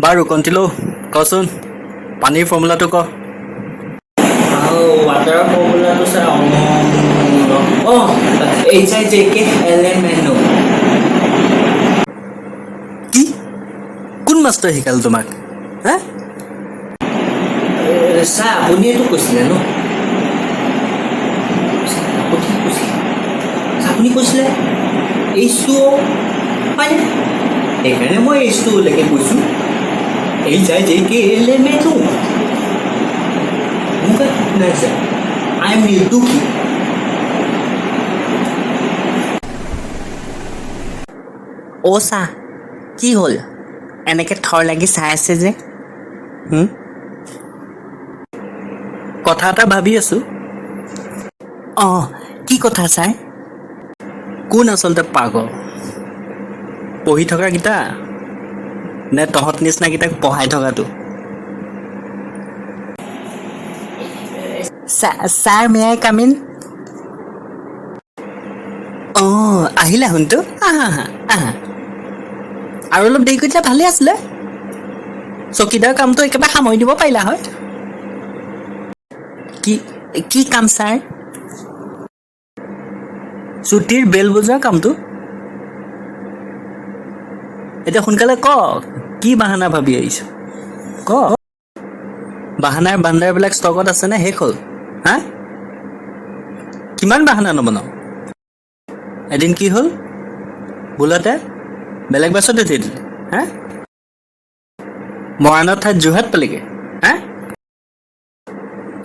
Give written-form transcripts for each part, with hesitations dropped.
বাৰু কণ্টিলো কচোন পানীৰ ফৰ্মুলাটো ক वाटर फॉर्मूला तो सर HIJKLMNO কি কোন মাষ্টৰে শিকাল তোমাক হা सर আপুনি এইটো কৈছিলে ন আপুনি কৈছিলে এইচটো হয় সেইকাৰণে মই এইচটো লেকে কৈছোঁ HIJKLMNO मुझे नहीं सर आई एम दुखी অ' চা কি হ'ল এনেকৈ থৰ লাগি চাই আছে যে কথা এটা ভাবি আছো অঁ কি কথা ছাৰ কোন আচলতে পাগল পঢ়ি থকাকেইটা নে তহঁত নিচিনাকেইটাক পঢ়াই থকাটো sir may I come in অঁ আহিলা শুনটো আহা আহা আহা আৰু অলপ দেৰি কৰি দিলে ভালেই আছিলে চকীদাৰ কামটো একেবাৰে সামৰি দিব পাৰিলা হয় কি কি কাম ছাৰ ছুটীৰ বেল বজোৱা কামটো এতিয়া সোনকালে ক কি বাহানা ভাবি আহিছ ক বাহানাৰ বান্দাৰবিলাক ষ্টকত আছে নে শেষ হ'ল হা কিমান বাহানা নবনাও এদিন কি হ'ল বোলতে বেলেগ বাছত উঠি দিলে হা মৰাণৰ ঠাইত যোৰহাট পালেগৈ হা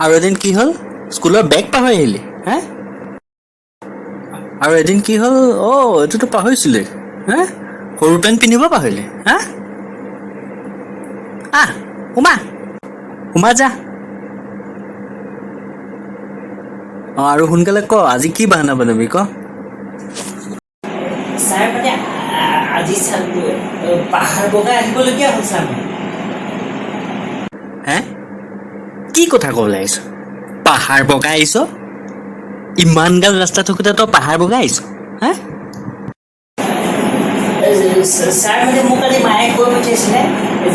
আৰু এদিন কি হ'ল স্কুলৰ বেগ পাহৰি আহিলি হা আৰু এদিন কি হ'ল এইটোতো পাহৰিছিলে হা সৰু পেণ্ট পিন্ধিব পাহৰিলে হা আহ সোমা যা আৰু সোনকালে ক আজি কি বাহানা বনাবি ক ছাৰ মানে আজি পাহাৰ বগাই আহিবলগীয়া হ'ল ছাৰ হে কি কথা ক'বলৈ আহিছ পাহাৰ বগাই আহিছ ইমানগাল ৰাস্তা থাকোঁতে তই পাহাৰ বগাই আহিছ হা ছাৰ মানে মোক কালি মায়ে কৈ পঠিয়াইছিলে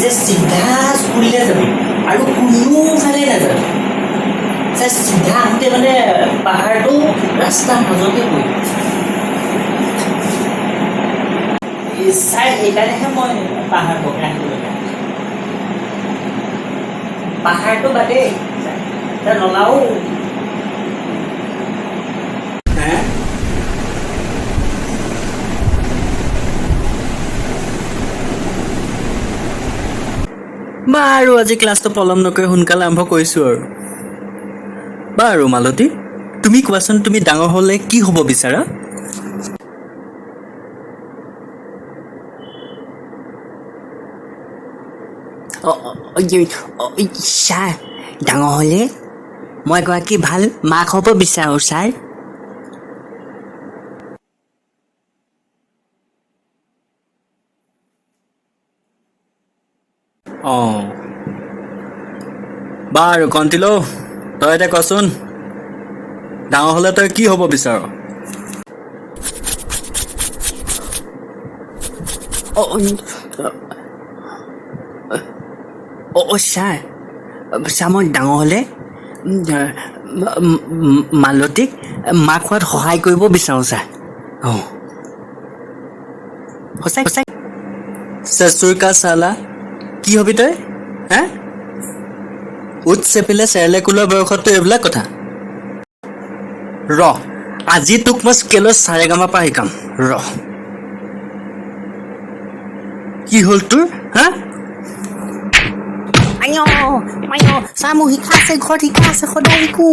যে চিধা স্কুললৈ যাবি আৰু কোনোফালে নাযাবি ছাৰ চিধা আহোঁতে মানে পাহাৰটো ৰাস্তাৰ মাজতে পৰি ছাৰ সেইকাৰণেহে মই পাহাৰ বগাই আহিবলগীয়া পাহাৰটো বাদেই ছাৰ নলাও বাৰু আজি ক্লাছটো পলম নকৰি সোনকালে আৰম্ভ কৰিছোঁ আৰু বাৰু মালতী তুমি কোৱাচোন তুমি ডাঙৰ হ'লে কি হ'ব বিচাৰা ছাৰ ডাঙৰ হ'লে মই এগৰাকী ভাল মাক হ'ব বিচাৰোঁ ছাৰ অঁ বাৰু কণ্টিলো তই এতিয়া কচোন ডাঙৰ হ'লে তই কি হ'ব বিচাৰ ছাৰ মই ডাঙৰ হ'লে মালতীক মাক হোৱাত সহায় কৰিব বিচাৰোঁ ছাৰ অঁ সঁচাই চেচুৰ কা চালা কি হবি তই হা উঠ চেপিলে চেৰেলে কোলোৱা বয়সততো এইবিলাক কথা ৰ আজি তোক মই স্কেলৰ চাৰেগামা পৰা শিকাম ৰ কি হ'ল তোৰ হা ছাৰ মোৰ শিকা আছে ঘৰত শিকা আছে সদায় শিকোঁ